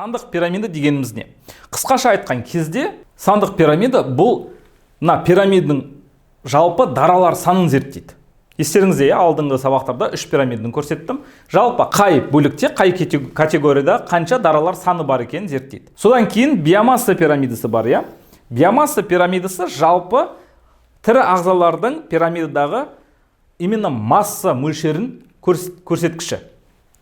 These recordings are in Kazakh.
Сандық пирамида дегеніміз не? Қысқаша айтқан кезде, сандық пирамида бұл пирамиданың жалпы даралар санын зерттейді. Естеріңізде, алдыңғы сабақтарда 3 пирамиданы көрсеттім. Жалпы қай бөлікте, қай категорияда қанша даралар саны бар екенін зерттейді. Содан кейін биомасса пирамидасы бар, иә? Биомасса пирамидасы жалпы тірі ағзалардың пирамидадағы именно масса мөлшерін көрсеткіші.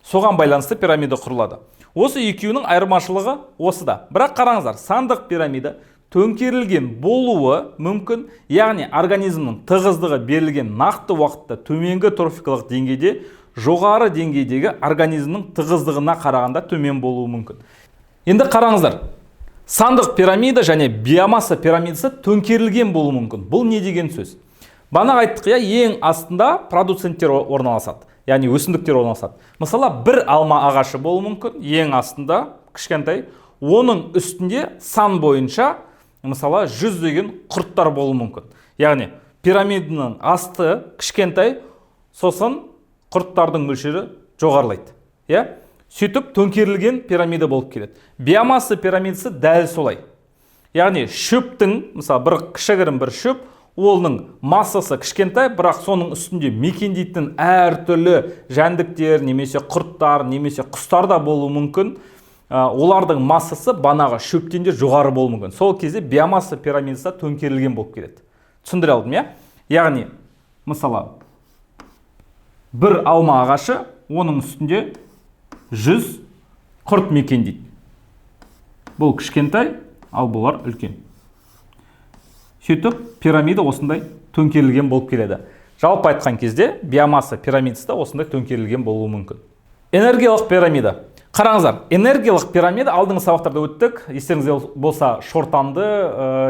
Соған байланысты пирамида құрылады. Осы екеуінің айырмашылығы осыда. Бірақ қараңыздар, сандық пирамида төңкерілген болуы мүмкін, яғни организмнің тығыздығы берілген нақты уақытта төменгі трофикалық деңгейде жоғары деңгейдегі организмнің тығыздығына қарағанда төмен болуы мүмкін. Енді қараңыздар, сандық пирамида және биомасса пирамидасы төңкерілген болуы мүмкін. Бұл не деген сөз? Бағана айттық, ең астында продуценттер орналасады, яғни өсімдіктер орналасады. Мысалы, бір алма ағашы болуы мүмкін, ең астында кішкентай, оның үстінде сан бойынша мысалы 100 деген құрттар болуы мүмкін. Яғни пирамиданың асты кішкентай, сосын құрттардың мөлшері жоғарылайды. Сөйтіп төңкерілген пирамида болып келеді. Биомасса пирамидасы дәл солай. Яғни шөптің, мысалы бір кішігірім бір шөп, оның массасы кішкентай, бірақ соның үстінде мекендейтін әртүрлі жәндіктер, немесе құрттар, немесе құстар да болуы мүмкін. Олардың массасы банаға шөптен де жоғары болуы мүмкін. Сол кезде биомасса пирамидасы төңкерілген болып келеді. Түсіндіре алдым, иә? Яғни, мысалы, бір алма ағашы, оның үстінде 100 құрт мекендейді. Бұл кішкентай, ал бұлар үлкен. Сөйтіп, пирамида осындай төңкерілген болып келеді. Жалпы айтқан кезде биомасса пирамидасы да осындай төңкерілген болуы мүмкін. Энергиялық пирамида. Қараңыздар, энергиялық пирамида алдыңғы сабақтарда өттік, естеріңізде болса шортанды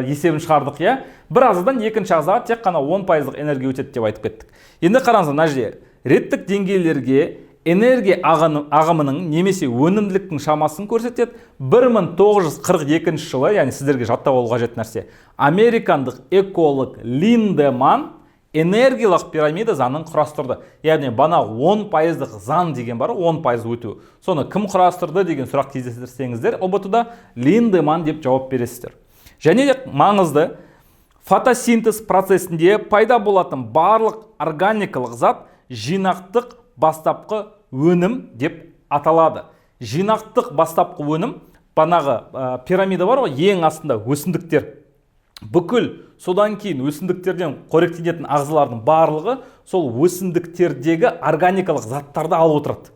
есебін шығардық, иә? Бір ағзадан екінші ағзаға тек қана 10% энергия өтеді деп айтып кеттік. Енді қараңыздар, мына жерде реттік деңгейлерге энергия ағымының немесе өнімділіктің шамасын көрсетеді. 1942 жылы, яғни сіздерге жаттап алуға қажет нәрсе, американдық эколог Линдеман энергиялық пирамида заңын құрастырды. Яғни бана 10%-лық заң деген бар, 10% өту. Соны кім құрастырды деген сұрақ кездестірсеңіздер, ОБТ-да Линдеман деп жауап бересіздер. Және де маңызды, фотосинтез процесінде пайда болатын барлық органикалық зат жинақтық бастапқы өнім деп аталады. Жинақтық бастапқы өнім, банағы пирамида бар ғой, ең астында өсімдіктер. Бүкіл содан кейін өсімдіктерден қоректенетін ағзалардың барлығы сол өсімдіктердегі органикалық заттарды алып отырады.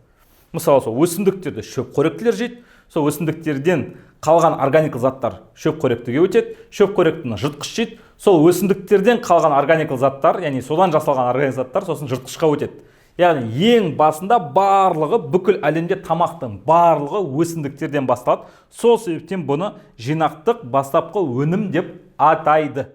Мысалы, сол өсімдіктерді шөп қоректілер жейді, сол өсімдіктерден қалған органикалық заттар шөп қоректіге өтеді, шөп қоректіні жыртқыш жейді, сол өсімдіктерден қалған органикалық заттар, яғни содан жасалған органикалық заттар сосын жыртқышқа өтеді. Яғни ең басында барлығы, бүкіл әлемде тамақтың барлығы өсімдіктерден басталады. Сол себептен бұны жинақтық бастапқы өнім деп атайды.